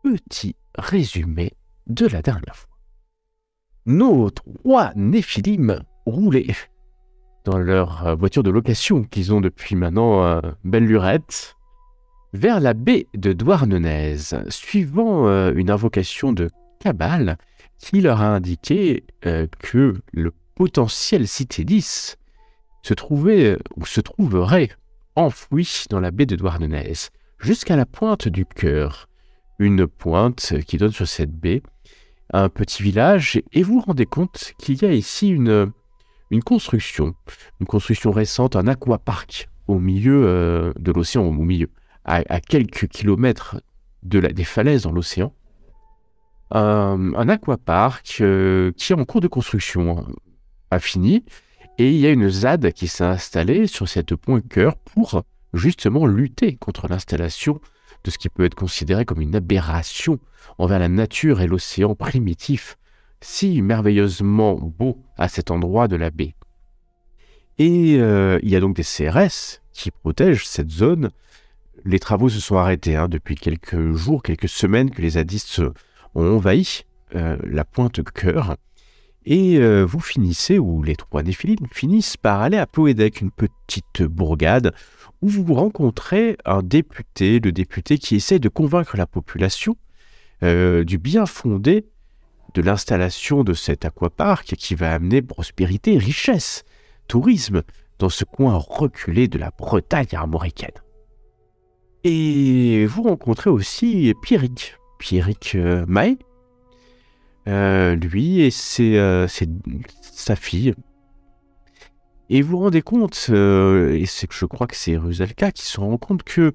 petit résumé de la dernière fois. Nos 3 Néphilim roulaient dans leur voiture de location qu'ils ont depuis maintenant belle lurette vers la baie de Douarnenez, suivant une invocation de Cabal qui leur a indiqué que le potentiel Cité 10 se trouvait ou se trouverait enfoui dans la baie de Douarnenez, jusqu'à la pointe du cœur, une pointe qui donne sur cette baie un petit village, et vous vous rendez compte qu'il y a ici une construction récente, un aquapark au milieu de l'océan, au milieu, à quelques kilomètres des falaises dans l'océan. Un aquapark qui est en cours de construction, pas fini, et il y a une ZAD qui s'est installée sur cette pointe-cœur pour justement lutter contre l'installation de ce qui peut être considéré comme une aberration envers la nature et l'océan primitif, si merveilleusement beau à cet endroit de la baie. Et il y a donc des CRS qui protègent cette zone. Les travaux se sont arrêtés depuis quelques jours, quelques semaines que les zadistes ont envahi la pointe-cœur. Et vous finissez, ou les 3 Néphilim finissent par aller à Poédec, une petite bourgade, où vous rencontrez un député, le député qui essaie de convaincre la population du bien fondé de l'installation de cet aquapark qui va amener prospérité, richesse, tourisme dans ce coin reculé de la Bretagne armoricaine. Et vous rencontrez aussi Pierrick Mahé, lui et sa fille. Et vous vous rendez compte, et je crois que c'est Rusalka qui se rend compte que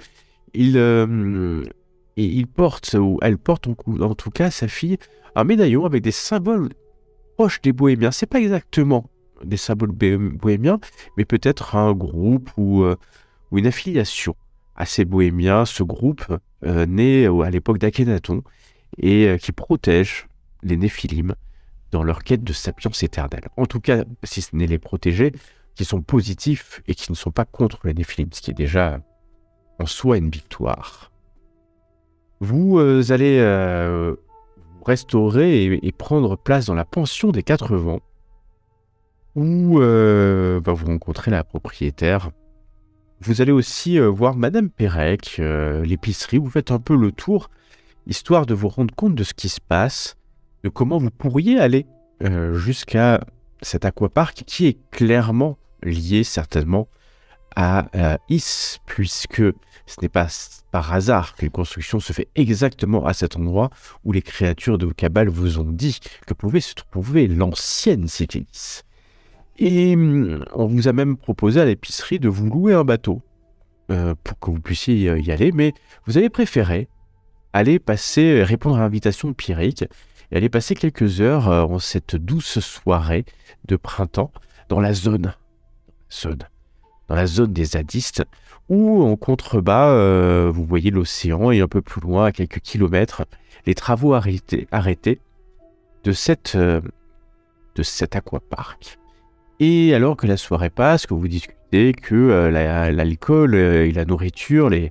il porte, ou elle porte en tout cas, sa fille, un médaillon avec des symboles proches des bohémiens. C'est pas exactement des symboles bohémiens, mais peut-être un groupe ou une affiliation à ces bohémiens, ce groupe né à l'époque d'Akhenaton et qui protège les Néphilim dans leur quête de sapience éternelle. En tout cas, si ce n'est les protéger, qui sont positifs et qui ne sont pas contre les Néphilim, ce qui est déjà en soi une victoire. Vous allez vous restaurer et prendre place dans la pension des 4 vents, où vous rencontrez la propriétaire. Vous allez aussi voir Madame Pérec, l'épicerie. Vous faites un peu le tour, histoire de vous rendre compte de ce qui se passe, de comment vous pourriez aller jusqu'à cet aquapark qui est clairement lié certainement à Is, puisque ce n'est pas par hasard que la construction se fait exactement à cet endroit où les créatures de Cabal vous ont dit que pouvait se trouver l'ancienne Cité Is. Et on vous a même proposé à l'épicerie de vous louer un bateau pour que vous puissiez y aller, mais vous avez préféré aller répondre à l'invitation de Pierrick et aller passer quelques heures en cette douce soirée de printemps dans la zone des zadistes, où en contrebas, vous voyez l'océan, et un peu plus loin, à quelques kilomètres, les travaux arrêtés de cet aquapark. Et alors que la soirée passe, que vous discutez, que l'alcool et la nourriture, les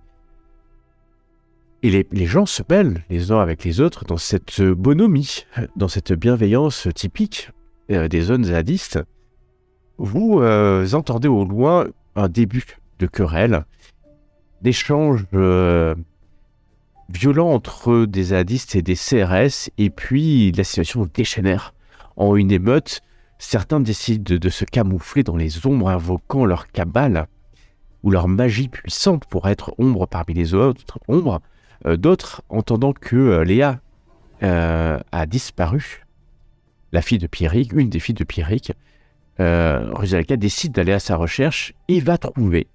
gens se mêlent les uns avec les autres dans cette bonhomie, dans cette bienveillance typique des zones zadistes, vous entendez au loin un début de querelle, d'échanges violents entre des zadistes et des CRS, et puis la situation dégénère en une émeute. Certains décident de se camoufler dans les ombres, invoquant leur cabale ou leur magie puissante pour être ombre parmi les autres ombres. D'autres, entendant que Léa a disparu, la fille de Pierrick, une des filles de Pierrick, Rusalka décide d'aller à sa recherche et va trouver,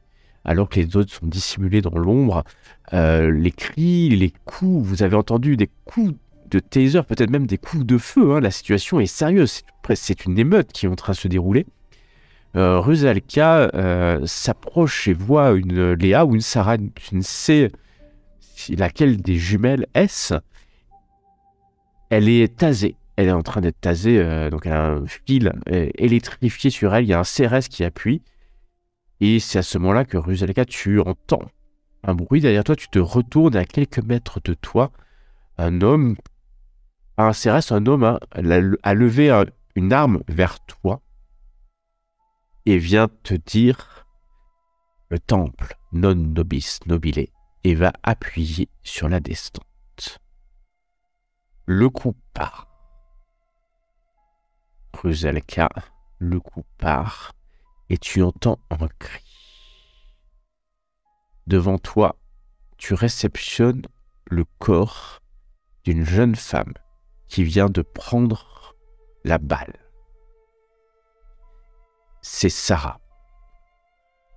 alors que les autres sont dissimulés dans l'ombre, les cris, les coups. Vous avez entendu des coups de taser, peut-être même des coups de feu. La situation est sérieuse, c'est une émeute qui est en train de se dérouler. Rusalka s'approche et voit une Léa ou une Sarah, je ne sais laquelle des jumelles est-ce. Elle est tasée. Elle est en train d'être tasée, donc elle a un fil électrifié sur elle, il y a un CRS qui appuie, et c'est à ce moment-là que Rusalka, tu entends un bruit derrière toi, tu te retournes à quelques mètres de toi, un homme, pas un CRS, un homme a levé une arme vers toi et vient te dire le temple non nobis nobile et va appuyer sur la descente. Le coup part. Rusalka, le coup part et tu entends un cri. Devant toi, tu réceptionnes le corps d'une jeune femme qui vient de prendre la balle. C'est Sarah.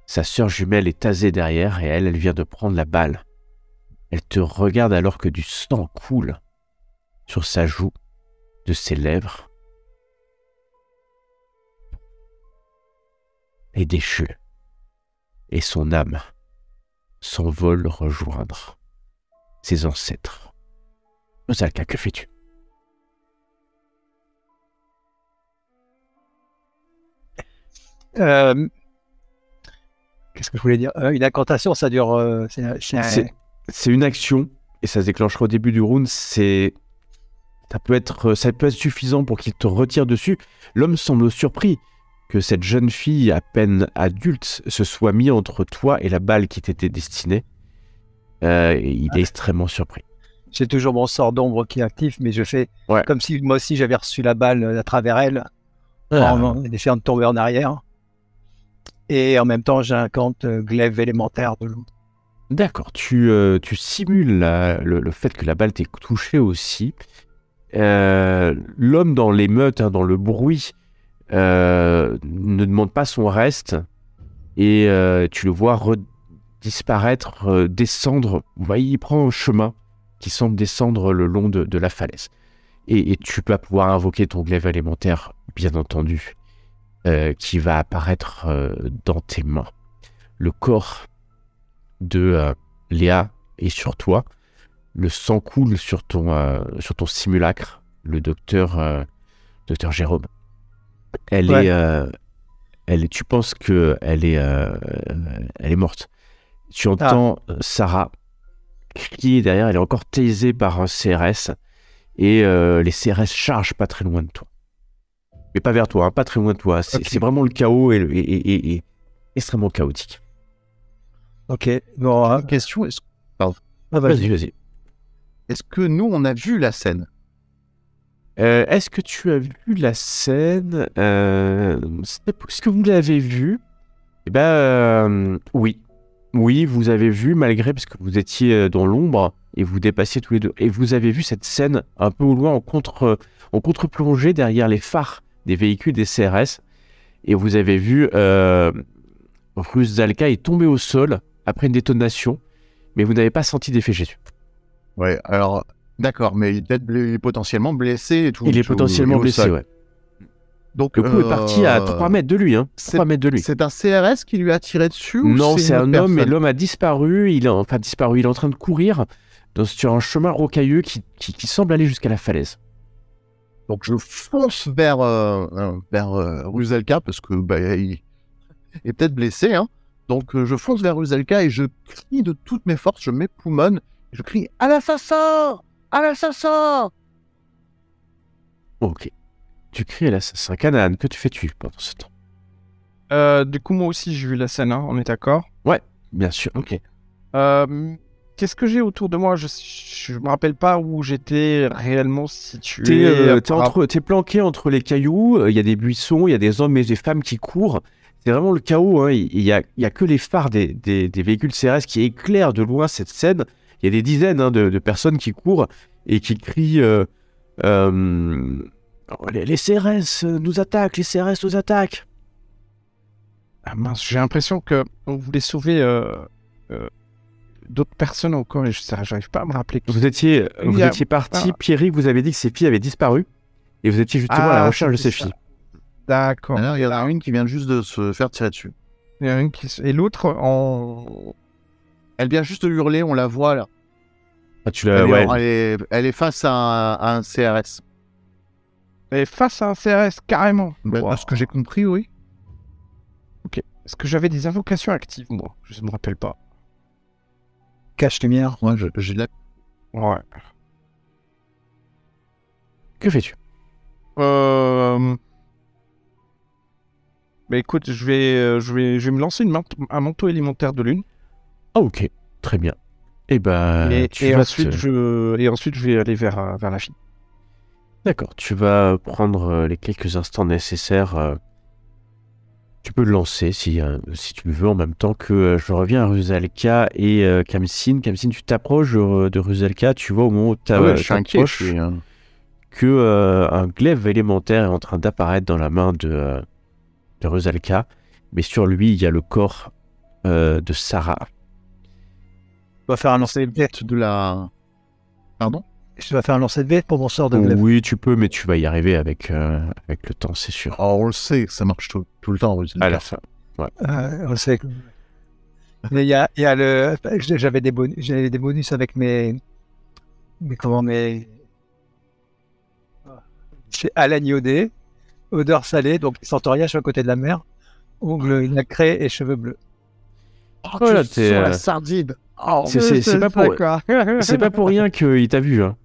Sa sœur jumelle est tasée derrière et elle vient de prendre la balle. Elle te regarde alors que du sang coule sur sa joue, de ses lèvres, et déchue. Et son âme s'envole rejoindre ses ancêtres. Rusalka, que fais-tu? Qu'est-ce que je voulais dire? Une incantation, ça dure... C'est une action et ça se déclenchera au début du round. Ça peut être suffisant pour qu'il te retire dessus. L'homme semble surpris que cette jeune fille à peine adulte se soit mise entre toi et la balle qui t'était destinée. Il est extrêmement surpris. J'ai toujours mon sort d'ombre qui est actif, mais je fais comme si moi aussi j'avais reçu la balle à travers elle, en essayant de tomber en arrière. Et en même temps, j'incante glaive élémentaire de l'eau. D'accord, tu simules le fait que la balle t'ait touché aussi. L'homme dans l'émeute, dans le bruit, ne demande pas son reste et tu le vois disparaître, descendre. Vous voyez, il prend un chemin qui semble descendre le long de la falaise. Et tu vas pouvoir invoquer ton glaive élémentaire, bien entendu, qui va apparaître dans tes mains. Le corps de Léa est sur toi. Le sang coule sur ton simulacre, le docteur Jérôme. Tu penses que elle est morte. Tu entends Sarah crier derrière. Elle est encore taisée par un CRS et les CRS chargent pas très loin de toi. Mais pas vers toi, hein, pas très loin de toi. C'est vraiment le chaos et extrêmement chaotique. Ok. Bon, question. vas-y. Est-ce que nous, on a vu la scène? Est-ce que tu as vu la scène? Est-ce que vous l'avez vue? Eh ben, oui. Oui, vous avez vu, malgré, parce que vous étiez dans l'ombre et vous dépassiez tous les deux. Et vous avez vu cette scène un peu au loin, en contre-plongée derrière les phares des véhicules des CRS. Et vous avez vu Rusalka est tombé au sol après une détonation, mais vous n'avez pas senti d'effet Jésus. Ouais, alors, d'accord, mais il est potentiellement blessé et tout. Il est potentiellement blessé, ouais. Donc, le coup est parti à 3 mètres de lui, hein. 3 mètres de lui. C'est un CRS qui lui a tiré dessus? Non, ou c'est un homme, et l'homme a disparu. Il est en train de courir sur un chemin rocailleux qui semble aller jusqu'à la falaise. Donc je fonce vers Rusalka, parce que il est peut-être blessé, hein. Donc je fonce vers Rusalka et je crie de toutes mes forces, je m'époumonne, je crie « À l'assassin! À l'assassin !» Ok. Tu cries à l'assassin. Canaan, que tu fais-tu pendant ce temps? Du coup, moi aussi, j'ai vu la scène, hein, on est d'accord? Ouais, bien sûr, ok. Qu'est-ce que j'ai autour de moi? Je me rappelle pas où j'étais réellement situé. T'es planqué entre les cailloux, il y a des buissons, il y a des hommes et des femmes qui courent. C'est vraiment le chaos, hein. Il y a que les phares des véhicules CRS qui éclairent de loin cette scène. Il y a des dizaines de personnes qui courent et qui crient les CRS nous attaquent, les CRS nous attaquent. Ah mince, j'ai l'impression qu'on voulait sauver d'autres personnes encore et j'arrive pas à me rappeler. Vous étiez parti, Pierrick vous avez dit que ses filles avaient disparu et vous étiez justement à la recherche de ses filles. D'accord. Alors, il y en a une qui vient juste de se faire tirer dessus. Il y en a une et l'autre Elle vient juste de hurler, on la voit là. Ah, Elle est face à un CRS. Elle est face à un CRS, carrément. À ce que j'ai compris, oui. Ok. Est-ce que j'avais des invocations actives, moi? Je ne me rappelle pas. Cache lumière. Moi, j'ai de la... Ouais. Que fais-tu? Bah écoute, je vais me lancer un manteau élémentaire de lune. Ah, ok, très bien. Et ensuite, je vais aller vers la fille. D'accord, tu vas prendre les quelques instants nécessaires. Tu peux le lancer si tu le veux, en même temps que je reviens à Rusalka et Kamsin. Kamsin, tu t'approches de Rusalka, tu vois au moment où tu t'approches que un glaive élémentaire est en train d'apparaître dans la main de Rusalka, mais sur lui, il y a le corps de Sarah. Je dois faire un lancer de vête. Pardon? Je dois faire un lancer de vête pour mon sort de glaive. Oui, tu peux, mais tu vas y arriver avec le temps, c'est sûr. Oh, on le sait, ça marche tout le temps. À la fin. Ouais. On le sait. Mais il y a le. J'avais des bonus avec mes. C'est haleine iodée, odeur salée, donc Santoria, je suis à côté de la mer, ongles nacrés et cheveux bleus. Oh, voilà, tu es sur la sardine. Oh, c'est pas pour rien qu'il t'a vu. Hein.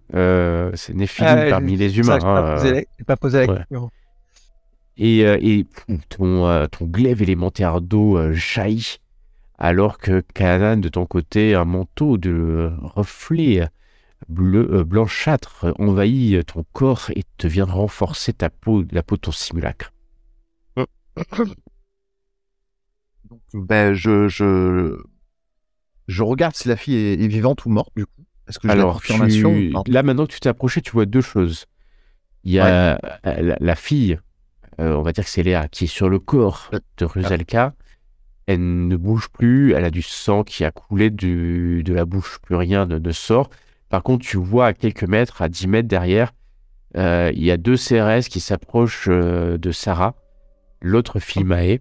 C'est Néphilim parmi les humains. J'ai pas posé la question. Et ton glaive élémentaire d'eau jaillit, alors que Canaan, de ton côté, un manteau de reflets blanchâtre envahit ton corps et te vient renforcer la peau de ton simulacre. Ben, je regarde si la fille est vivante ou morte, du coup. Est-ce que j'ai la confirmation? Là, maintenant que tu t'es approché, tu vois deux choses. Il y a la fille, on va dire que c'est Léa, qui est sur le corps de Rusalka. Elle ne bouge plus, elle a du sang qui a coulé de la bouche, plus rien ne sort. Par contre, tu vois à quelques mètres, à 10 mètres derrière, il y a deux CRS qui s'approchent de Sarah, l'autre fille Maë,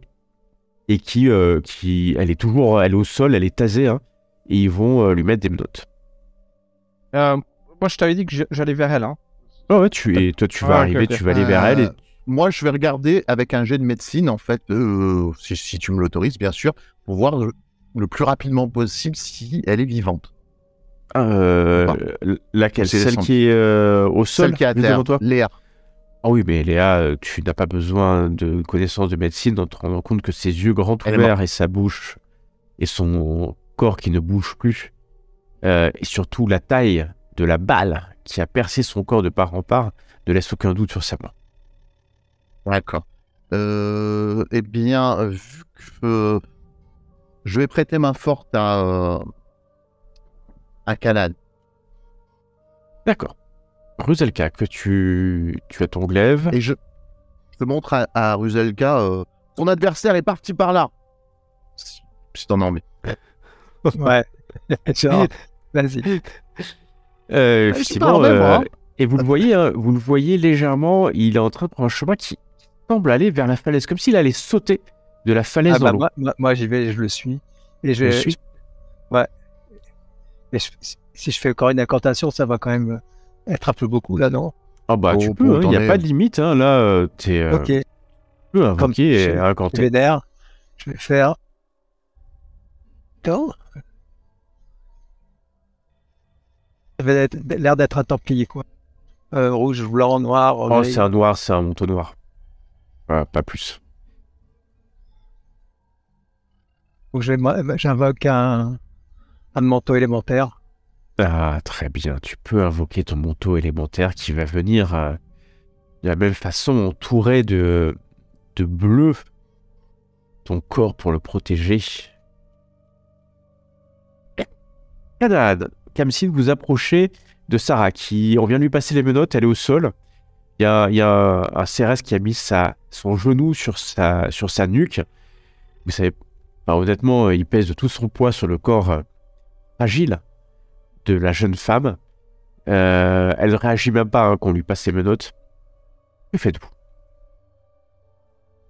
et qui elle est au sol, elle est tasée, hein, et ils vont lui mettre des menottes. Moi, je t'avais dit que j'allais vers elle. Hein. Oh ouais, tu vas arriver, okay. Tu vas aller vers elle. Moi, je vais regarder avec un jet de médecine, en fait, si tu me l'autorises, bien sûr, pour voir le plus rapidement possible si elle est vivante. Laquelle? Celle qui est au sol? Celle qui est à terre, Léa. Ah oui, mais Léa, tu n'as pas besoin de connaissances de médecine en te rendant compte que ses yeux grands ouverts et sa bouche et son corps qui ne bouge plus, et surtout la taille de la balle qui a percé son corps de part en part, ne laisse aucun doute sur sa main. D'accord. Eh bien, vu que je vais prêter main forte à Canaan. D'accord. Rusalka, que tu as ton glaive. Et je montre à Rusalka, ton adversaire est parti par là. Si t'en as envie. Ouais. Vas-y. Effectivement, et vous le voyez, hein, vous le voyez légèrement, il est en train de prendre un chemin qui semble aller vers la falaise, comme s'il allait sauter de la falaise dans l'eau. Moi j'y vais, je le suis. Et je suis. Ouais. Mais si je fais encore une incantation, ça va quand même être un peu beaucoup là, non? Ah bah tu peux, il n'y a pas de limite, hein, là, t'es... Ok. Tu peux invoquer et incanter. Je vais faire... Non. Ça avait l'air d'être un templier, quoi. Rouge, blanc, noir... Oh, gris. C'est un noir, c'est un manteau noir. Pas plus. Donc j'invoque un manteau élémentaire. Ah, très bien. Tu peux invoquer ton manteau élémentaire qui va venir de la même façon entouré de bleu ton corps pour le protéger. Canaan, Kamsin, vous approchez de Sarah qui, on vient de lui passer les menottes, elle est au sol. Il y a un CRS qui a mis son genou sur sa nuque. Vous savez, honnêtement, il pèse de tout son poids sur le corps fragile de la jeune femme. Elle ne réagit même pas qu'on lui passe les menottes. Que faites-vous?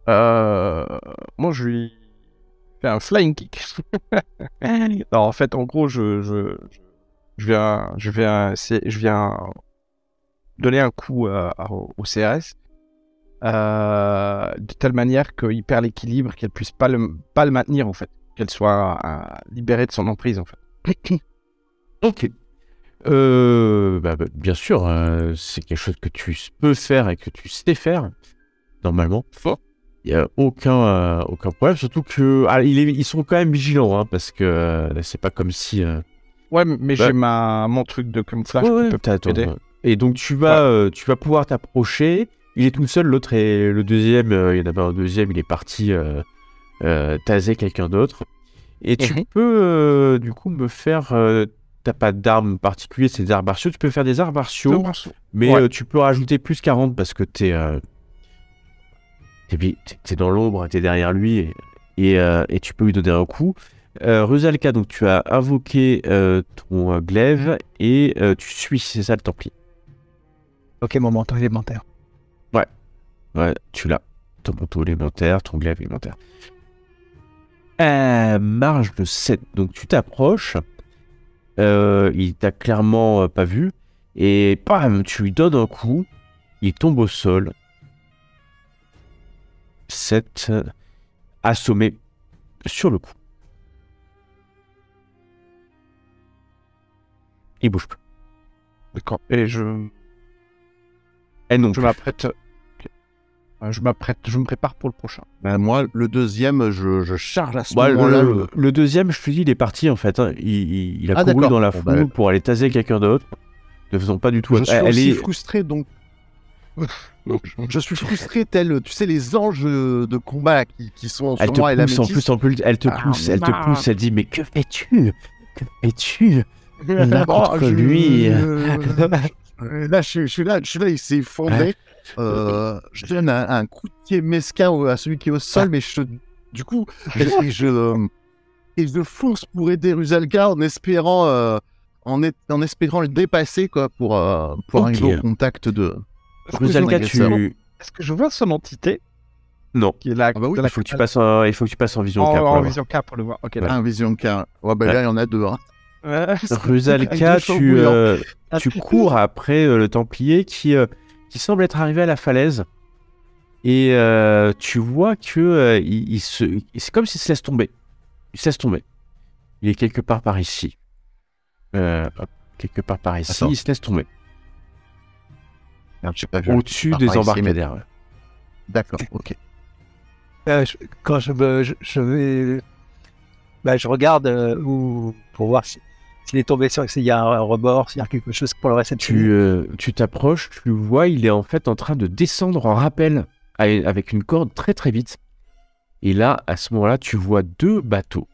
Moi, je lui fais un flying kick. Non, en fait, en gros, je viens donner un coup au CRS de telle manière qu'il perd l'équilibre, qu'elle puisse pas le maintenir, en fait. Qu'elle soit libérée de son emprise, en fait. Ok. Bien sûr, c'est quelque chose que tu peux faire et que tu sais faire, normalement. Il n'y a aucun problème, surtout que ils sont quand même vigilants, hein, parce que c'est pas comme si... Ouais, mais j'ai mon truc de camouflage qui peut aider. Et donc tu vas pouvoir t'approcher. Il est tout seul, l'autre est le deuxième, il y en avait un deuxième, il est parti taser quelqu'un d'autre. Et tu peux du coup me faire... t'as pas d'armes particulières, c'est des arts martiaux. Tu peux faire des arts martiaux, mais tu peux rajouter plus 40 parce que t'es dans l'ombre, t'es derrière lui et tu peux lui donner un coup. Rusalka, donc tu as invoqué ton glaive et tu suis, c'est ça le Templier. Ok, mon manteau élémentaire. Ouais, tu l'as. Ton manteau élémentaire, ton glaive élémentaire. Marge de 7, donc tu t'approches. Il t'a clairement pas vu. Et bam, tu lui donnes un coup. Il tombe au sol. 7 assommé sur le coup. Il bouge plus. D'accord. Et je m'apprête. Je me prépare pour le prochain. Moi, le deuxième, je charge à ce moment-là. Le deuxième, je te dis, il est parti en fait. Hein. Il a couru dans la foule pour aller taser quelqu'un d'autre. Ne faisant pas du tout. Je suis aussi frustré, donc. Je suis frustré, tel, tu sais, les anges de combat qui sont sur moi et la métisse. Elle te pousse, elle dit, mais que fais-tu? Que fais-tu? Là, contre lui. Là, je suis là, il s'est effondré. Je donne un coup de pied mesquin à celui qui est au sol, mais du coup, je fonce pour aider Rusalka en espérant le dépasser, quoi, pour arriver au contact de Rusalka. Est-ce que je vois son entité? Non. Qui est là, il faut que tu passes en vision K. En vision K pour le voir. Ok. Un vision K. Là, il y en a deux. Hein. Rusalka, tu cours après le Templier qui semble être arrivé à la falaise et tu vois que c'est comme s'il se laisse tomber. Il se laisse tomber. Il est quelque part par ici. Quelque part par ici. Attends. Il se laisse tomber. Merde, j'ai pas vu. Au-dessus des embarcadères. D'accord, ok. Quand je vais... je regarde pour voir s'il est tombé sur, s'il y a un rebord, s'il y a quelque chose pour le réceptionner. Tu t'approches, tu le vois, il est en fait en train de descendre en rappel avec une corde très très vite. Et là, à ce moment-là, tu vois deux bateaux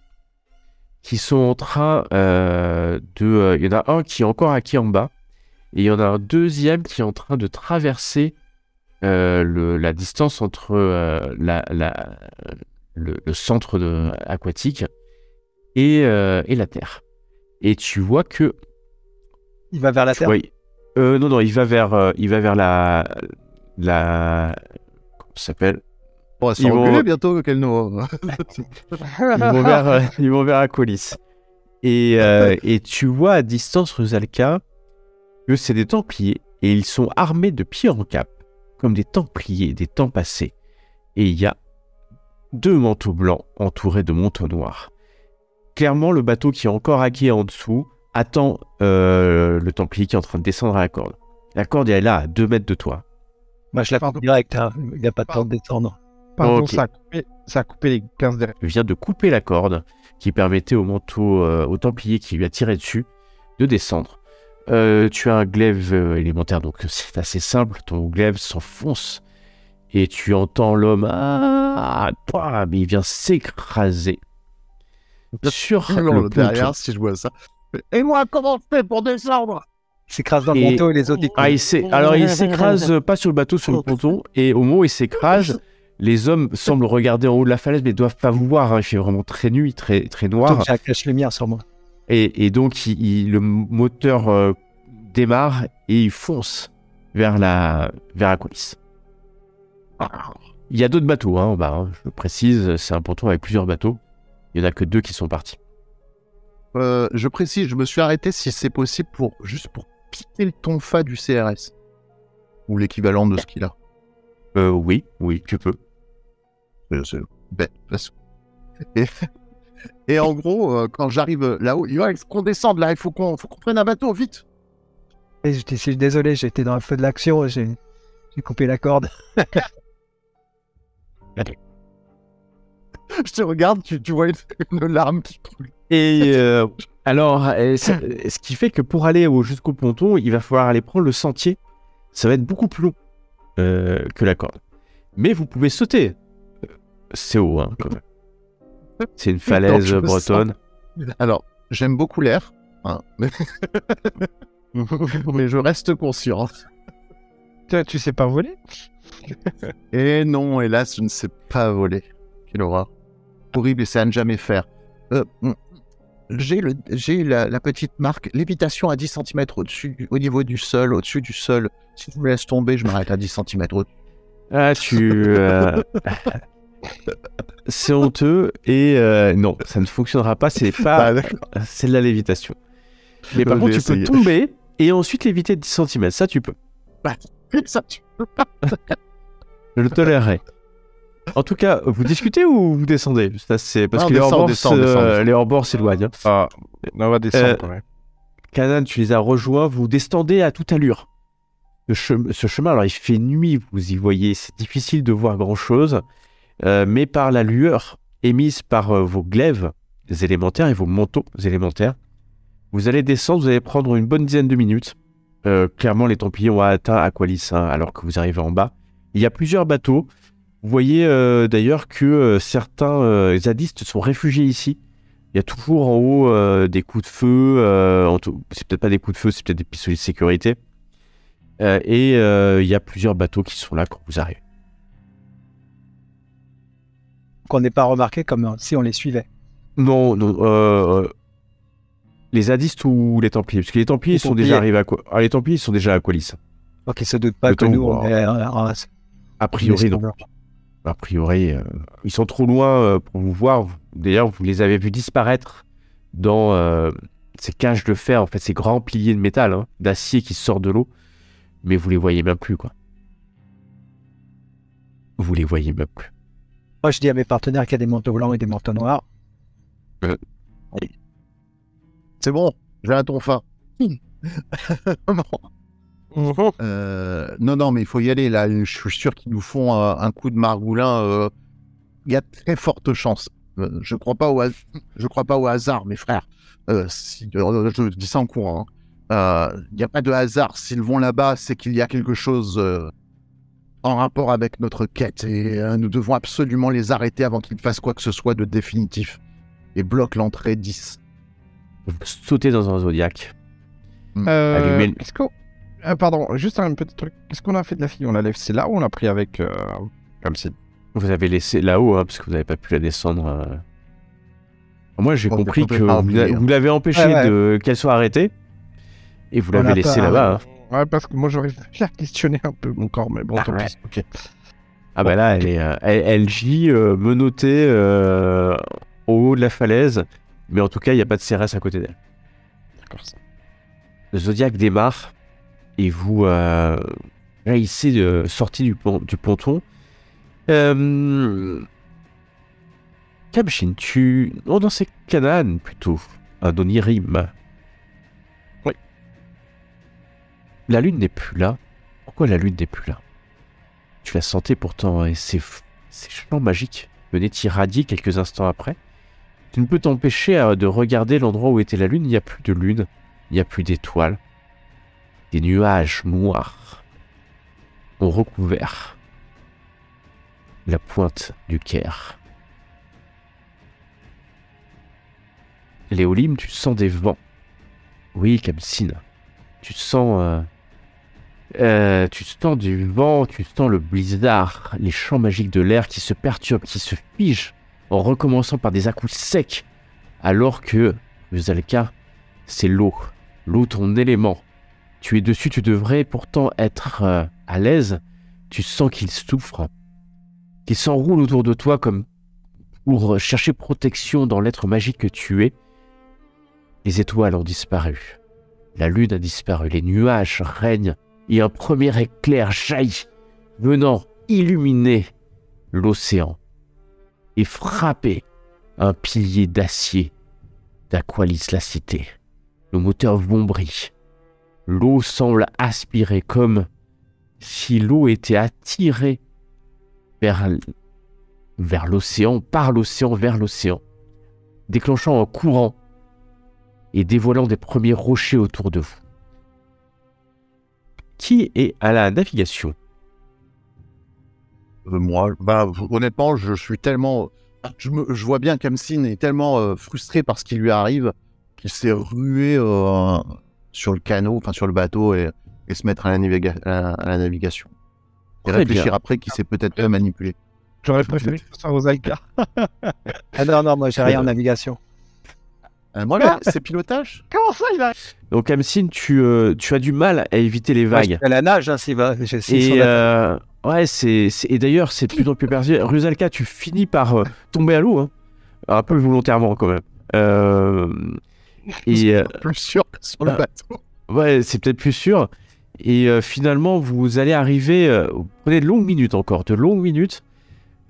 qui sont en train il y en a un qui est encore acquis en bas et il y en a un deuxième qui est en train de traverser la distance entre le centre aquatique et la Terre. Et tu vois que... Il va vers la Terre. Oui. Non, il va vers la... Comment ça s'appelle? On va s'engueuler bientôt, Kelno. Ils vont vers Aqualis. Et tu vois à distance, Rusalka, que c'est des Templiers et ils sont armés de pied en cap, comme des Templiers des temps passés. Et il y a deux manteaux blancs entourés de manteaux noirs. Clairement, le bateau qui est encore acquis en dessous attend le Templier qui est en train de descendre à la corde. La corde elle est là, à 2 mètres de toi. Moi, je la coupe direct, hein. Il n'y a pas de temps de descendre. Pardon, okay. Ça a coupé les 15 derrière. Je viens de couper la corde qui permettait au manteau, au Templier qui lui a tiré dessus, de descendre. Tu as un glaive élémentaire, donc c'est assez simple. Ton glaive s'enfonce et tu entends l'homme mais il vient s'écraser sur le derrière, si je vois ça. Et moi, comment je fais pour descendre? Il s'écrase dans le ponton et les autres alors il s'écrase pas sur le bateau, sur le ponton, et au moment où il s'écrase, les hommes semblent regarder en haut de la falaise mais ne doivent pas vous voir, hein. Il fait vraiment très nuit, très, très noir. Donc j'ai un cache-lumière sur moi. Et donc le moteur démarre et il fonce vers Aqualis. Il y a d'autres bateaux en bas, hein, je le précise, c'est un ponton avec plusieurs bateaux. Il n'y en a que 2 qui sont partis. Je précise, je me suis arrêté si c'est possible juste pour piquer le tonfa du CRS. Ou l'équivalent de ce qu'il a. Oui, tu peux. C'est bête. Et en gros, quand j'arrive là-haut, il faut qu'on descende là, il faut qu'on prenne un bateau, vite. Et je suis désolé, j'étais dans le feu de l'action, j'ai coupé la corde. Je te regarde, tu vois une larme qui coule. Et alors, ce qui fait que pour aller jusqu'au ponton, il va falloir aller prendre le sentier. Ça va être beaucoup plus long que la corde. Mais vous pouvez sauter. C'est haut, hein, quand même. C'est une falaise bretonne. Alors, j'aime beaucoup l'air, hein, mais... mais je reste conscient. Tu sais pas voler? Et non, hélas, je ne sais pas voler. Quelle horreur. Horrible et c'est à ne jamais faire. J'ai la petite marque lévitation à 10 cm au niveau du sol, au-dessus du sol. Si tu me laisses tomber, je m'arrête à 10 cm au-dessus. Ah, c'est honteux et non, ça ne fonctionnera pas. C'est pas, c'est de la lévitation. Mais par contre, tu peux tomber et ensuite léviter de 10 cm. Ça, tu peux. Ça, tu peux pas. Je le tolérerai. En tout cas, vous discutez ou vous descendez? Ça, c'est parce que les hors-bords s'éloignent. Hein. Ah, on va descendre quand même. Canaan, tu les as rejoints. Vous descendez à toute allure. Ce chemin, alors il fait nuit, vous y voyez, c'est difficile de voir grand-chose, mais par la lueur émise par vos glaives élémentaires et vos manteaux élémentaires, vous allez descendre, vous allez prendre une bonne dizaine de minutes. Clairement, les Templiers ont atteint Aqualis, hein, alors que vous arrivez en bas. Il y a plusieurs bateaux. Vous voyez d'ailleurs que certains zadistes sont réfugiés ici. Il y a toujours en haut des coups de feu, c'est peut-être pas des coups de feu, c'est peut-être des pistolets de sécurité. Et il y a plusieurs bateaux qui sont là quand vous arrivez. Qu'on n'ait pas remarqué comme si on les suivait. Non, les zadistes ou les Templiers? Parce que les Templiers, ils sont déjà arrivés à quoi? Les Templiers, ils sont déjà à Aqualis. Ok, ils se doutent pas que nous, on est... A priori, non. A priori, ils sont trop loin pour vous voir. D'ailleurs, vous les avez vus disparaître dans ces cages de fer, en fait, ces grands piliers de métal, hein, d'acier qui sortent de l'eau. Mais vous les voyez même plus, quoi. Vous les voyez même plus. Moi, je dis à mes partenaires qu'il y a des manteaux blancs et des manteaux noirs. C'est bon, j'ai un ton fin. Non, mais il faut y aller, là. Je suis sûr qu'ils nous font un coup de margoulin. Il y a très forte chance. Je crois pas au hasard, mes frères. Je dis ça en courant. Il n'y a pas de hasard. S'ils vont là-bas, c'est qu'il y a quelque chose en rapport avec notre quête. Et nous devons absolument les arrêter avant qu'ils fassent quoi que ce soit de définitif. Et bloquent l'entrée 10. Vous sautez dans un zodiac. Est-ce qu'on... pardon, juste un petit truc. Qu'est-ce qu'on a fait de la fille? On l'a laissée là ou on l'a pris avec comme si... Vous avez laissé là-haut, hein, parce que vous n'avez pas pu la descendre. Moi, j'ai compris que vous l'avez empêché qu'elle soit arrêtée. Et vous l'avez laissé là-bas. Hein. Ouais, parce que moi, j'aurais questionné un peu mon corps, mais bon, tant pis. Ok. Ah bah là, elle gît menottée au haut de la falaise. Mais en tout cas, il n'y a pas de CRS à côté d'elle. D'accord. Le Zodiac démarre et vous réussissez sorti du ponton. Kamshin, non, c'est Canaan plutôt. Adonirim. Oui. La lune n'est plus là. Pourquoi la lune n'est plus là? Tu la sentais pourtant et ces champs magiques venaient t'irradier quelques instants après. Tu ne peux t'empêcher de regarder l'endroit où était la lune. Il n'y a plus de lune, il n'y a plus d'étoiles. Des nuages noirs ont recouvert la pointe du Caire. Léolim, tu sens des vents. Oui, Kamsin, tu sens du vent, tu sens le blizzard, les champs magiques de l'air qui se perturbent, qui se figent en recommençant par des à-coups secs, alors que, Rusalka, c'est l'eau, ton élément. Tu es dessus, tu devrais pourtant être à l'aise. Tu sens qu'il souffre, qu'il s'enroule autour de toi comme pour chercher protection dans l'être magique que tu es. Les étoiles ont disparu, la lune a disparu, les nuages règnent, et un premier éclair jaillit, venant illuminer l'océan et frapper un pilier d'acier d'Aqualis la cité. Le moteur Vombri, L'eau semble aspirer, comme si l'eau était attirée vers l'océan, par l'océan, vers l'océan, déclenchant un courant et dévoilant des premiers rochers autour de vous. Qui est à la navigation? Moi, honnêtement, je suis tellement... Je vois bien qu'Amsin est tellement frustré par ce qui lui arrive qu'il s'est rué sur le canot, enfin sur le bateau et se mettre à la navigation. Et réfléchir après qu'il s'est peut-être manipulé. J'aurais préféré que ce soit Rusalka. Ah non, moi j'ai rien en navigation. Moi, là, c'est pilotage. Comment ça, il a... Donc, Amsin, tu as du mal à éviter les vagues. À la nage, hein, Et d'ailleurs, c'est de plus en plus persistant. Rusalka, tu finis par tomber à l'eau, hein. Un peu volontairement, quand même. C'est plus sûr que sur le bateau. Ouais, c'est peut-être plus sûr. Et finalement, vous allez arriver... vous prenez de longues minutes encore,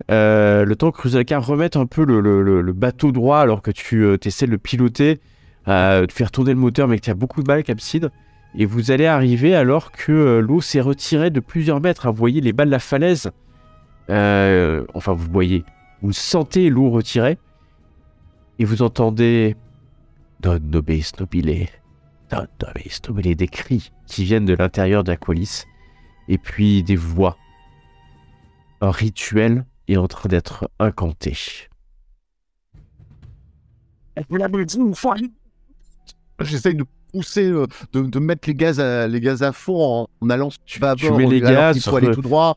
le temps que Rusalka remette un peu le bateau droit alors que tu essaies de le piloter, de faire tourner le moteur, mais que tu as beaucoup de mal, Capside. Et vous allez arriver alors que l'eau s'est retirée de plusieurs mètres. Vous voyez les bas de la falaise. Enfin, vous sentez l'eau retirée. Et vous entendez Don nobis nobile, Don nobis nobile, des cris qui viennent de l'intérieur d'Aqualis. Et puis des voix. Un rituel est en train d'être incanté. J'essaye de pousser, de mettre les gaz à fond en allant tu mets les gaz, il faut aller tout droit.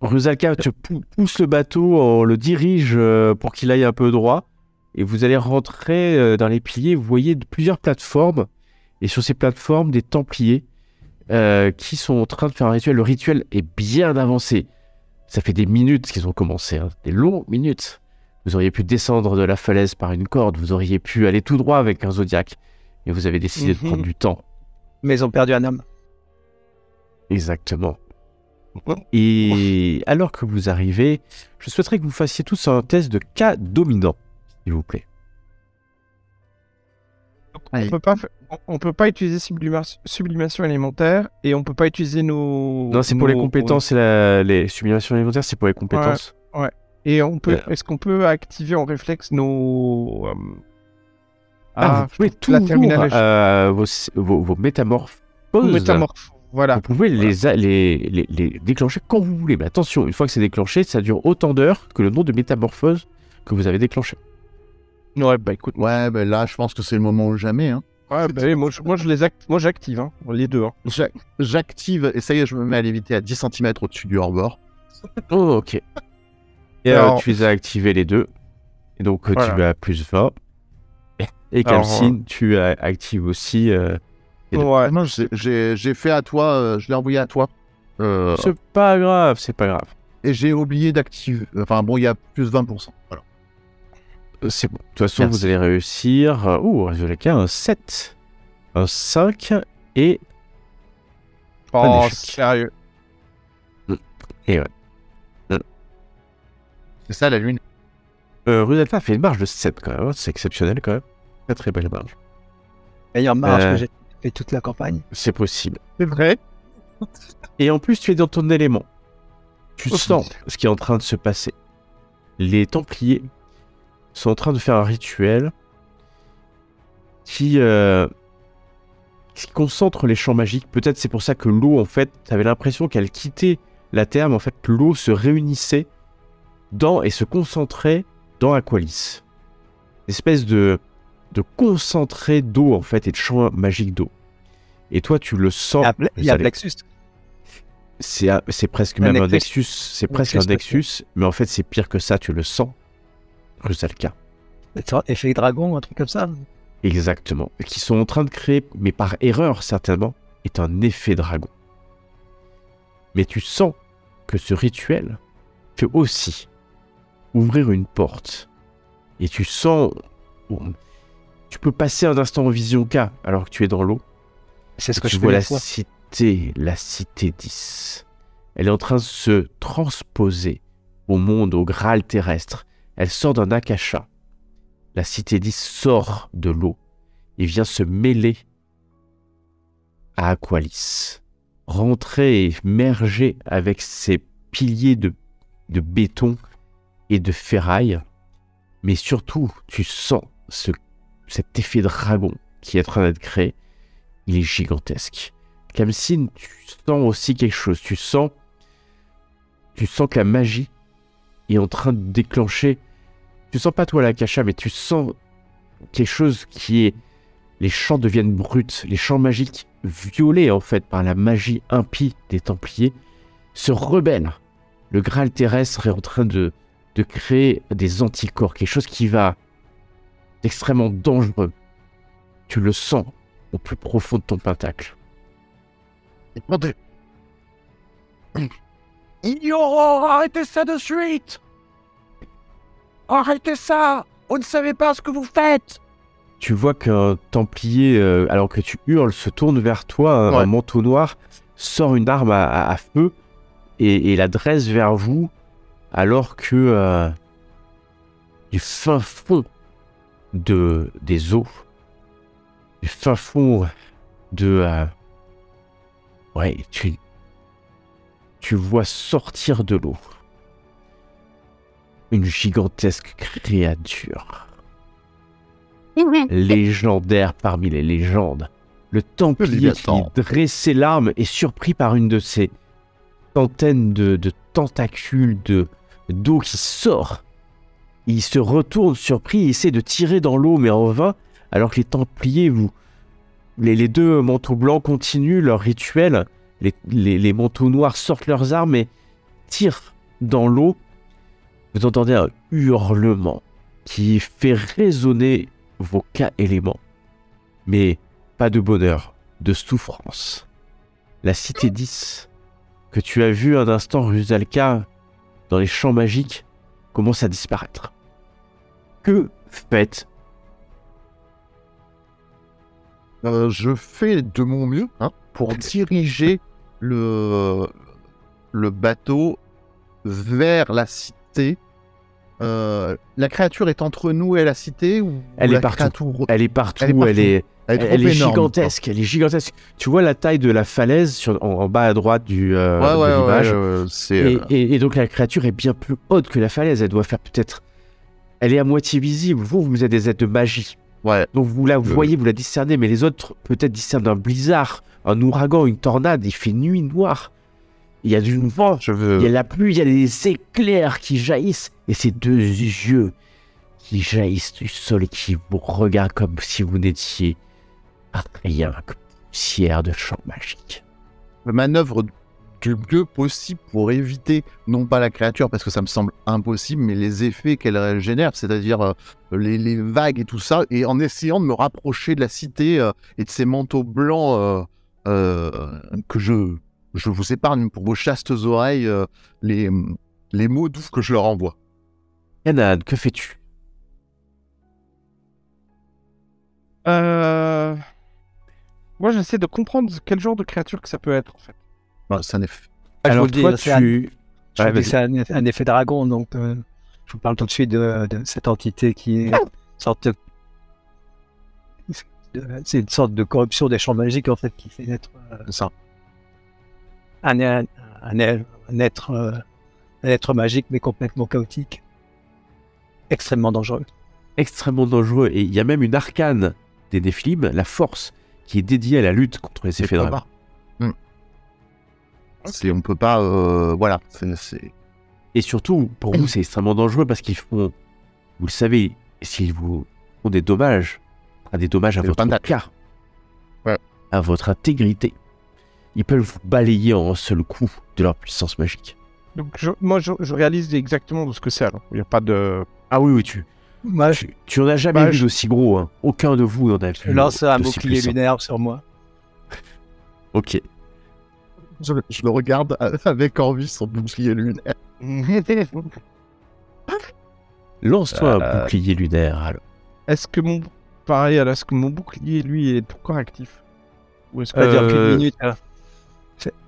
Rusalka, tu pousses le bateau, on le dirige pour qu'il aille un peu droit, et vous allez rentrer dans les piliers. Vous voyez plusieurs plateformes, et sur ces plateformes, des Templiers qui sont en train de faire un rituel. Le rituel est bien avancé. Ça fait des minutes qu'ils ont commencé, hein, des longues minutes. Vous auriez pu descendre de la falaise par une corde, vous auriez pu aller tout droit avec un zodiaque, et vous avez décidé de prendre du temps. Mais ils ont perdu un homme. Exactement. Et alors que vous arrivez, je souhaiterais que vous fassiez tous un test de cas dominant, s'il vous plaît. On peut pas utiliser sublimation élémentaire et on peut pas utiliser nos... Non, c'est pour les compétences et les sublimations élémentaires, c'est pour les compétences. Ouais. Et on peut, est-ce qu'on peut activer en réflexe nos... vous pouvez toujours vos métamorphoses. Voilà. Vous pouvez les déclencher quand vous voulez. Mais attention, une fois que c'est déclenché, ça dure autant d'heures que le nombre de métamorphoses que vous avez déclenché. Ouais, bah écoute. Ouais, bah là, je pense que c'est le moment ou jamais. Hein. Ouais, bah oui, moi j'active, hein, les deux. Hein. J'active, et ça y est, je me mets à léviter à 10 cm au-dessus du hors-bord. Oh, ok. Et alors, tu les as activés les deux. Et donc, voilà. Tu as plus 20. Et Calcine, tu actives aussi. Ouais, non, j'ai fait à toi, je l'ai envoyé à toi. C'est pas grave, c'est pas grave. Et j'ai oublié d'activer. Enfin, bon, il y a plus 20%. Voilà. C'est bon. De toute façon, vous allez réussir. Résultat, un 7, un 5 et. Oh, sérieux. Et ouais. C'est ça la lune. Rusalka fait une marge de 7 quand même. C'est exceptionnel quand même. Très très belle marge. Meilleure marge que j'ai fait toute la campagne. C'est possible. C'est vrai. Et en plus, tu es dans ton élément. Tu sens ce qui est en train de se passer. Les Templiers sont en train de faire un rituel qui concentre les champs magiques. Peut-être c'est pour ça que l'eau, en fait, tu avais l'impression qu'elle quittait la terre, mais en fait, l'eau se réunissait et se concentrait dans Aqualis. Une espèce de concentré d'eau, en fait, et de champ magique d'eau. Et toi, tu le sens. Il y a Plexus. C'est presque même un Nexus. C'est presque un Nexus, mais en fait, c'est pire que ça, tu le sens. Rusalka. Effet dragon, un truc comme ça. Exactement. Qui sont en train de créer, mais par erreur certainement, est un effet dragon. Mais tu sens que ce rituel fait aussi ouvrir une porte. Et tu sens... Tu peux passer un instant en vision K alors que tu es dans l'eau. C'est ce que tu vois la cité 10. Elle est en train de se transposer au monde, au Graal terrestre. Elle sort d'un akasha. La cité 10 sort de l'eau et vient se mêler à Aqualis. Rentrer et merger avec ces piliers de béton et de ferraille. Mais surtout, tu sens cet effet dragon qui est en train d'être créé. Il est gigantesque. Khamsin, tu sens aussi quelque chose. Tu sens que la magie est en train de déclencher. Tu sens pas toi l'Akasha, mais tu sens quelque chose qui est... Les champs deviennent bruts. Les champs magiques, violés en fait par la magie impie des Templiers, se rebellent. Le Graal terrestre est en train de créer des anticorps. Quelque chose qui va extrêmement dangereux. Tu le sens au plus profond de ton pentacle. Ignorant, arrêtez ça de suite! Arrêtez ça! Vous ne savez pas ce que vous faites! Tu vois qu'un Templier, alors que tu hurles, se tourne vers toi, un manteau noir, sort une arme à feu et la dresse vers vous, alors que du fin fond des eaux, du fin fond de... tu vois sortir de l'eau une gigantesque créature. Légendaire parmi les légendes. Le Templier qui dressait l'arme est surpris par une de ces centaines de tentacules d'eau qui sort. Il se retourne surpris et essaie de tirer dans l'eau, mais en vain, alors que les Templiers, les deux manteaux blancs continuent leur rituel. Les manteaux noirs sortent leurs armes et tirent dans l'eau. Vous entendez un hurlement qui fait résonner vos K-éléments. Mais pas de bonheur, de souffrance. La cité 10, que tu as vue un instant Rusalka dans les champs magiques, commence à disparaître. Que faites-vous? Je fais de mon mieux pour diriger le bateau vers la cité. La créature est entre nous et la cité ou elle est partout. Elle est partout. Elle est gigantesque. Elle est gigantesque. Tu vois la taille de la falaise en bas à droite de l'image. Et donc la créature est bien plus haute que la falaise. Elle doit faire peut-être... Elle est à moitié visible. Vous êtes des êtres de magie. Ouais. Donc vous la voyez, vous la discernez, mais les autres peut-être discernent un blizzard, un ouragan, une tornade. Il fait nuit noire. Il y a du vent, il y a la pluie, il y a des éclairs qui jaillissent. Et ces deux yeux qui jaillissent du sol et qui vous regardent comme si vous n'étiez rien que poussière de champ magique. Je manœuvre du mieux possible pour éviter, non pas la créature, parce que ça me semble impossible, mais les effets qu'elle génère, c'est-à-dire les vagues et tout ça, et en essayant de me rapprocher de la cité et de ces manteaux blancs que je vous épargne pour vos chastes oreilles les mots doux que je leur envoie. Yannan, que fais-tu? Moi, j'essaie de comprendre quel genre de créature que ça peut être, en fait. C'est un effet. Alors toi, c'est un effet dragon, donc je vous parle tout de suite de cette entité qui est une sorte de... C'est une sorte de corruption des champs magiques, en fait, qui fait naître... ça. Un être magique, mais complètement chaotique. Extrêmement dangereux. Extrêmement dangereux. Et il y a même une arcane des Néphilim, la force, qui est dédiée à la lutte contre les effets dragons. On peut pas... voilà. Et surtout, pour vous, c'est extrêmement dangereux parce qu'ils font... Vous le savez, s'ils vous font des dommages à votre cœur, à votre intégrité, ils peuvent vous balayer en un seul coup de leur puissance magique. Donc je réalise exactement de ce que c'est alors. Il n'y a pas de... Ah oui, tu en as jamais vu d'aussi gros. Hein. Aucun de vous n'en a vu. Je lance un bouclier lunaire sur moi. Ok. Je le regarde avec envie, son bouclier lunaire. Lance-toi un bouclier lunaire alors. Est-ce que mon bouclier, lui, est encore actif? Ou est-ce que... Ça dure qu'une minute.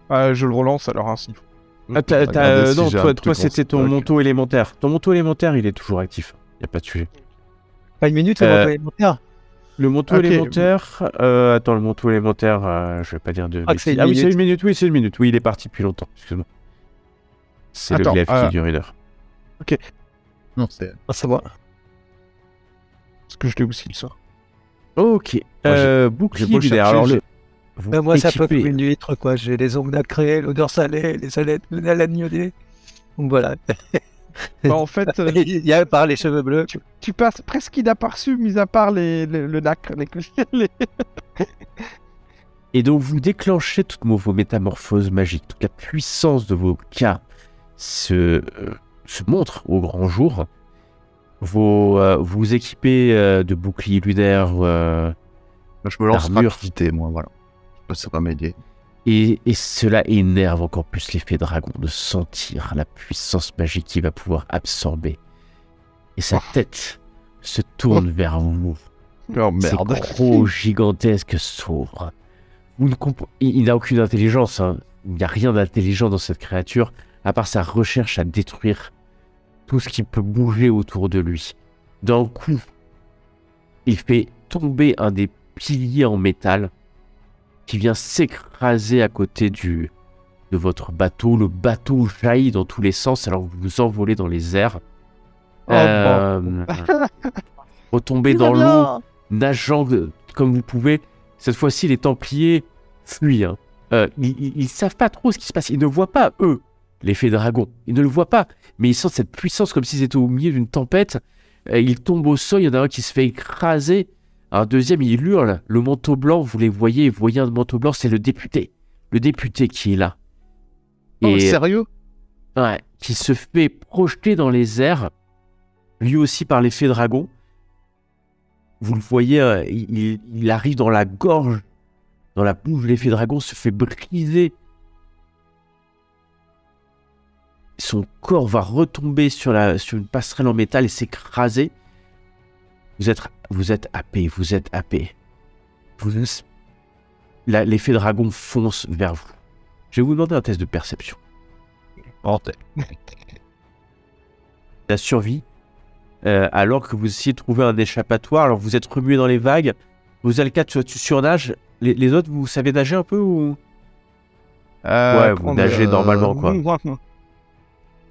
Je le relance alors, hein, s'il faut. Non, toi c'était ton manteau élémentaire. Ton manteau élémentaire, il est toujours actif. Il n'y a pas de sujet. Pas une minute, le manteau élémentaire? Le manteau élémentaire... attends, le manteau élémentaire, je vais pas dire de... Ah oui, c'est une minute, oui, c'est une minute. Oui, il est parti depuis longtemps, excuse-moi. C'est le glaive qui dure 1 heure. Ok. Non, c'est... Ah, c'est moi. Parce que je l'ai aussi, ça. Ok. Bouclier lunaire. Alors, moi, c'est un peu comme une huître, quoi. J'ai les ongles nacrés, l'odeur salée, les haleines iodées. Donc voilà. En fait, il y a par les cheveux bleus. Tu passes presque inaperçu, mis à part le nacre. Et donc, vous déclenchez toutes vos métamorphoses magiques. Toute la puissance de vos cas se montre au grand jour. Vous équipez de boucliers lunaires. Je me lance rapidité, moi, voilà. Ça va m'aider. Et cela énerve encore plus l'effet dragon de sentir la puissance magique qu'il va pouvoir absorber. Et sa tête se tourne vers vous. Oh merde. Ses gros gigantesques s'ouvrent. Il n'a aucune intelligence. Hein. Il n'y a rien d'intelligent dans cette créature, à part sa recherche à détruire tout ce qui peut bouger autour de lui. D'un coup, il fait tomber un des piliers en métal qui vient s'écraser à côté de votre bateau. Le bateau jaillit dans tous les sens alors que vous vous envolez dans les airs. Retombez dans l'eau, nageant comme vous pouvez. Cette fois-ci, les Templiers fuient. Hein. Ils savent pas trop ce qui se passe. Ils ne voient pas, eux, l'effet dragon. Ils ne le voient pas. Mais ils sentent cette puissance comme s'ils étaient au milieu d'une tempête. Ils tombent au sol. Il y en a un qui se fait écraser. Un deuxième, il hurle. Le manteau blanc, vous les voyez. Vous voyez un manteau blanc, c'est le député. Le député qui est là. Oh, sérieux? Ouais. Qui se fait projeter dans les airs. Lui aussi par l'effet dragon. Vous le voyez, il arrive dans la gorge, dans la bouche de l'effet dragon, se fait briser. Son corps va retomber sur une passerelle en métal et s'écraser. Vous êtes happé, vous êtes happé. L'effet dragon fonce vers vous. Je vais vous demander un test de perception. La survie. Alors que vous essayez de trouver un échappatoire, alors vous êtes remué dans les vagues. Rosalka, tu surnages. Les autres, vous savez nager un peu ou ouais, vous nagez normalement, quoi.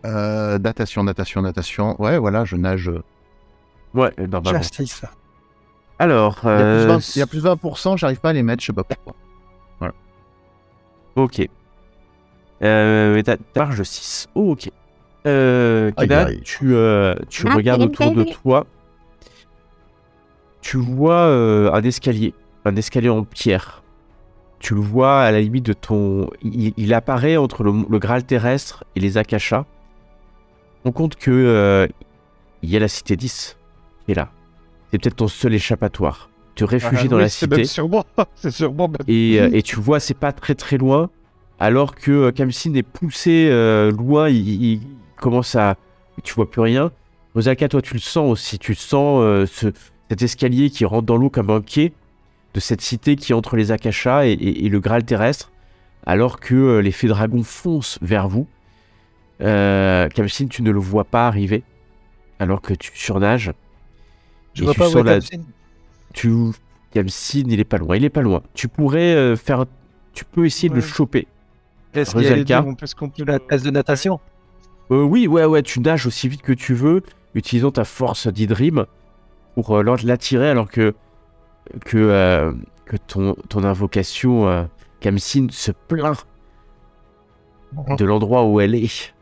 Natation. Ouais, voilà, je nage. Ouais, normalement. Justice. Alors, il y a plus de 20%, j'arrive pas à les mettre, je sais pas pourquoi. Voilà. Ok. T'as marge 6. Oh, ok. Kena, tu regardes autour de toi. Tu vois un escalier en pierre. Tu le vois à la limite de ton... Il apparaît entre le Graal terrestre et les Akashas. On compte que il y a la cité 10 qui est là. C'est peut-être ton seul échappatoire. Tu réfugies dans la cité. C'est sûrement. Et tu vois, c'est pas très très loin. Alors que Khamsin est poussé loin, il commence à... Tu vois plus rien. Rosalka, toi, tu le sens aussi. Tu sens cet escalier qui rentre dans l'eau comme un quai de cette cité qui est entre les Akashas et le Graal terrestre. Alors que les fées dragons foncent vers vous. Khamsin, tu ne le vois pas arriver. Alors que tu surnages. Je vois pas où est Khamsin. Khamsin, il est pas loin. Il est pas loin. Tu pourrais faire... Tu peux essayer de le choper. Est-ce qu'il y a la thèse de natation? Oui, ouais, tu nages aussi vite que tu veux, utilisant ta force d'Idrim pour l'attirer, alors que ton invocation, Khamsin, se plaint de l'endroit où elle est,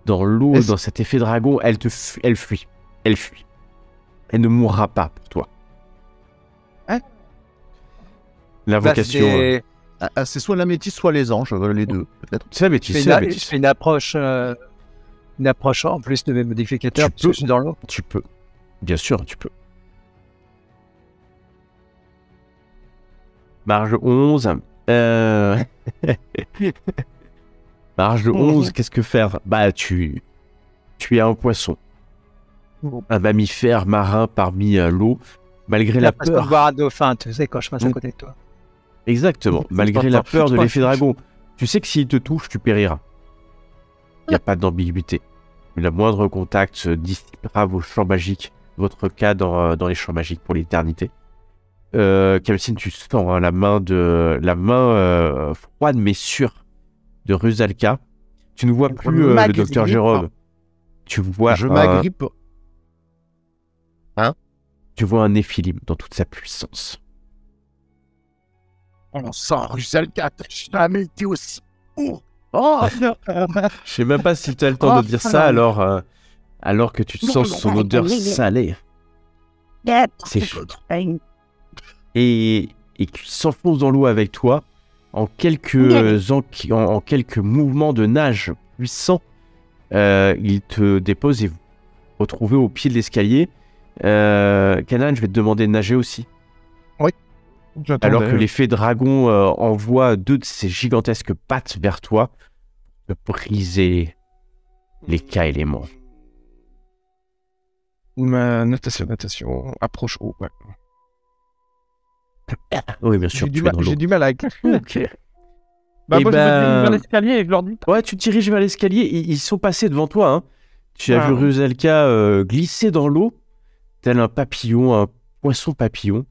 dans l'eau, dans cet effet dragon. Elle fuit. Elle ne mourra pas pour toi. Hein? L'invocation... c'est soit la métisse, soit les anges, les deux, peut-être. C'est la métisse, Je fais une approche en plus de mes modificateurs, parce que je suis dans l'eau. Tu peux. Bien sûr, tu peux. Marge 11. Marge 11, qu'est-ce que faire? Bah, tu es un poisson. Un mammifère marin parmi l'eau, malgré la peur. De voir un dauphin, tu sais, quand je passe à côté de toi. Exactement, malgré la peur de l'effet dragon. Tu sais que s'il te touche, tu périras. Il n'y a pas d'ambiguïté. Le moindre contact dissipera vos champs magiques, votre cas dans les champs magiques pour l'éternité. Kamsin, tu sens hein, la main froide mais sûre de Rusalka. Tu ne vois plus le docteur Jérôme. Tu vois Je m'agrippe. Hein? Tu vois un Néphilim dans toute sa puissance. On sent Rusalka, t'as jamais été aussi haut. Oh je sais même pas si tu as le temps de dire ça alors que tu sens son odeur salée. C'est chaud. Et qui s'enfonce dans l'eau avec toi en quelques mouvements de nage puissants. Il te dépose et vous vous retrouvez au pied de l'escalier. Kanan, je vais te demander de nager aussi. Oui. Alors que l'effet dragon envoie 2 de ses gigantesques pattes vers toi pour briser les K-éléments. Natation. Approche haut. Ouais. Oui, bien sûr. J'ai du mal avec. Ok. Bah, moi, je me dirige vers l'escalier et je leur dis. Ouais, tu te diriges vers l'escalier. Ils sont passés devant toi. Hein. Tu as vu Rusalka glisser dans l'eau, tel un papillon, un poisson papillon,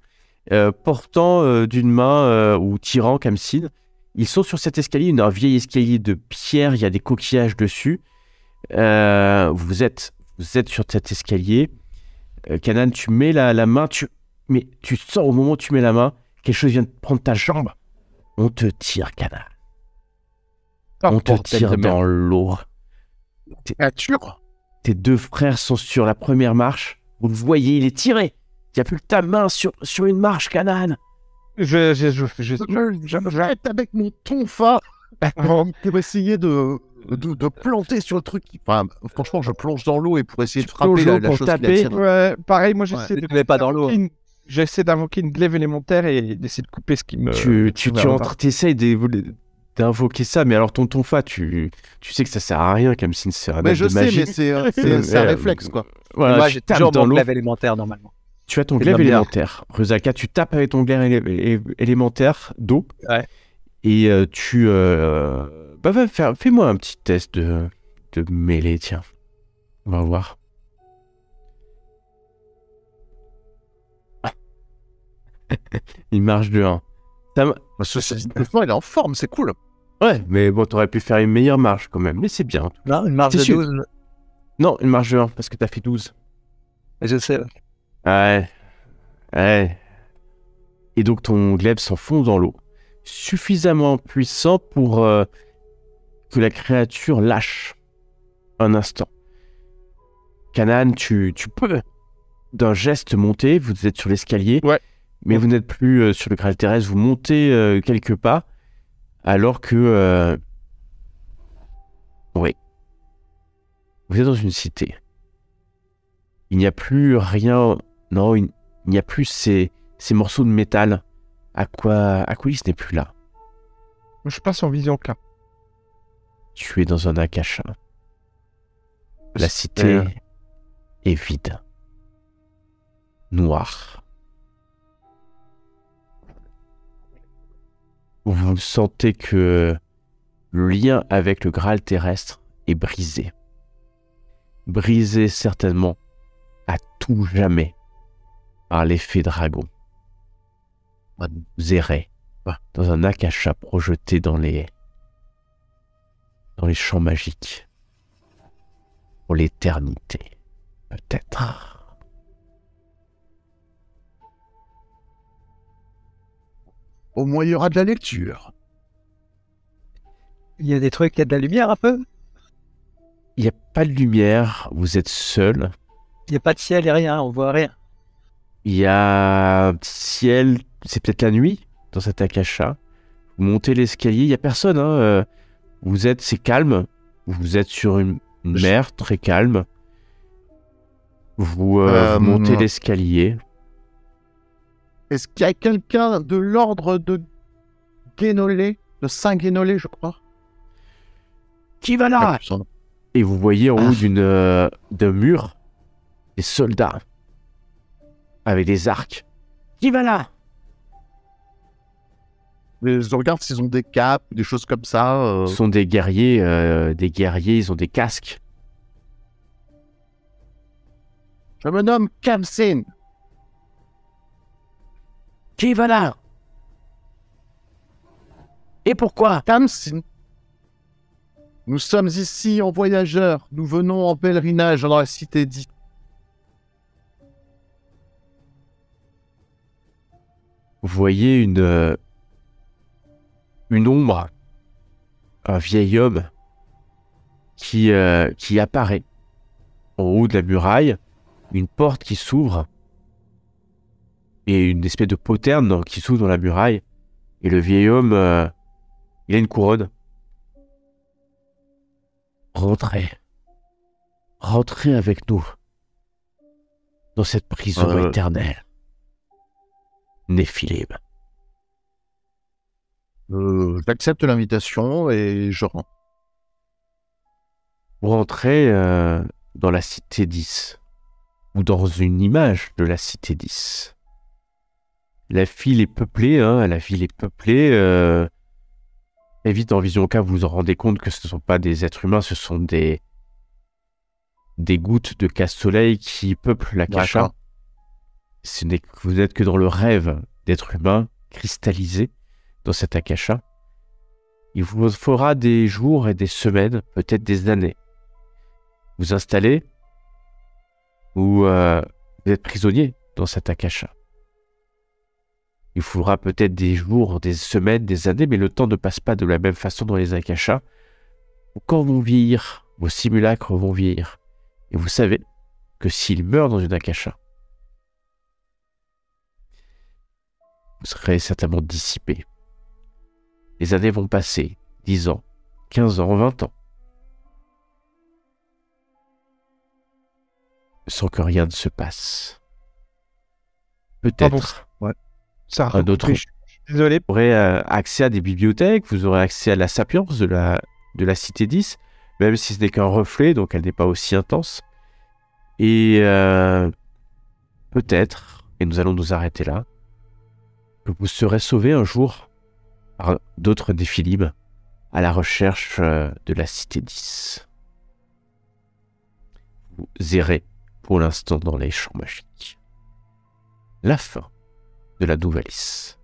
portant d'une main ou tirant Kamsin. Ils sont sur cet escalier, un vieil escalier de pierre. Il y a des coquillages dessus. Vous êtes sur cet escalier. Kanan, tu mets la main. Mais tu sens au moment où tu mets la main, quelque chose vient de prendre ta jambe. On te tire, Kanan. On te tire dans l'eau. Tes 2 frères sont sur la première marche. Vous le voyez, il est tiré. Il n'y a plus que ta main sur une marche, Kanan. J'arrête avec mon tonfa pour essayer de planter sur le truc. Enfin, franchement, je plonge dans l'eau et pour essayer de frapper la chose qui attire. Ouais, pareil, moi j'essaie de pas dans l'eau. J'essaie d'invoquer une glaive élémentaire et d'essayer de couper ce qui me... Tu essayes d'invoquer ça, mais alors ton tonfa, tu sais que ça sert à rien, comme si c'est un acte de magie. Mais c'est un réflexe, quoi. Voilà, moi, j'ai toujours mon glaive élémentaire, normalement. Tu as ton glaive élémentaire. Rusalka, tu tapes avec ton glaive élémentaire d'eau. Ouais. Et fais-moi un petit test de mêlée, tiens. On va voir. Il marche de 1. Il est en forme, c'est cool. Ouais, mais bon, t'aurais pu faire une meilleure marche quand même. Mais c'est bien. Non, une marche de 12. Non, une marche de 1, parce que t'as fait 12. Je sais. Ouais. Et donc ton glaive s'enfonce dans l'eau. Suffisamment puissant pour que la créature lâche un instant. Kanan, tu peux d'un geste monter, vous êtes sur l'escalier, mais vous n'êtes plus sur le Graal terrestre, vous montez quelques pas, alors que... vous êtes dans une cité. Il n'y a plus rien... Non, il n'y a plus ces morceaux de métal. Aqualis n'est plus là. Je passe en vision là. Tu es dans un akasha. La cité est vide. Noire. Vous sentez que le lien avec le Graal terrestre est brisé. Brisé certainement à tout jamais par l'effet dragon. Vous errez dans un akasha projeté dans les champs magiques pour l'éternité, peut-être. Au moins, il y aura de la lecture. Il y a des trucs, il y a de la lumière un peu. Il n'y a pas de lumière, vous êtes seul. Il n'y a pas de ciel et rien, on voit rien. Il y a un petit ciel, c'est peut-être la nuit dans cet akasha. Vous montez l'escalier, il n'y a personne. C'est calme. Vous êtes sur une mer très calme. Vous montez l'escalier. Est-ce qu'il y a quelqu'un de l'ordre de Guénolé, de Saint-Guénolé, je crois? Qui va là? Et vous voyez en haut d'un mur des soldats avec des arcs. Qui va là? Je regarde s'ils ont des capes, des choses comme ça. Ce sont des guerriers, ils ont des casques. Je me nomme Kamsin. Qui va là? Et pourquoi? Tamsin. Nous sommes ici en voyageurs. Nous venons en pèlerinage dans la cité d'It. Vous voyez une ombre, un vieil homme qui apparaît en haut de la muraille, une porte qui s'ouvre et une espèce de poterne qui s'ouvre dans la muraille. Et le vieil homme, il a une couronne. Rentrez. Rentrez avec nous dans cette prison éternelle. Néphilim. J'accepte l'invitation et je rentre. Vous rentrez dans la cité 10, ou dans une image de la cité 10. La ville est peuplée, la ville est peuplée. Et vite, en vision cas, vous vous rendez compte que ce ne sont pas des êtres humains, ce sont des gouttes de casse-soleil qui peuplent l'Akasha. Vous n'êtes que dans le rêve d'êtres humains cristallisés dans cet Akasha. Il vous faudra des jours et des semaines, peut-être des années. Vous installez ou vous êtes prisonnier dans cet Akasha. Il faudra peut-être des jours, des semaines, des années, mais le temps ne passe pas de la même façon dans les Akashas. Vos corps vont vieillir, vos simulacres vont vieillir. Et vous savez que s'ils meurent dans une Akasha, vous serez certainement dissipé. Les années vont passer, 10 ans, 15 ans, 20 ans. Sans que rien ne se passe. Peut-être. Ça un autre. Désolé. Vous aurez accès à des bibliothèques, vous aurez accès à la sapience de la cité 10, même si ce n'est qu'un reflet, donc elle n'est pas aussi intense. Et peut-être, et nous allons nous arrêter là, que vous serez sauvé un jour par d'autres Néphilim à la recherche de la cité 10. Vous errez pour l'instant dans les champs magiques. La fin de la Nouvalis.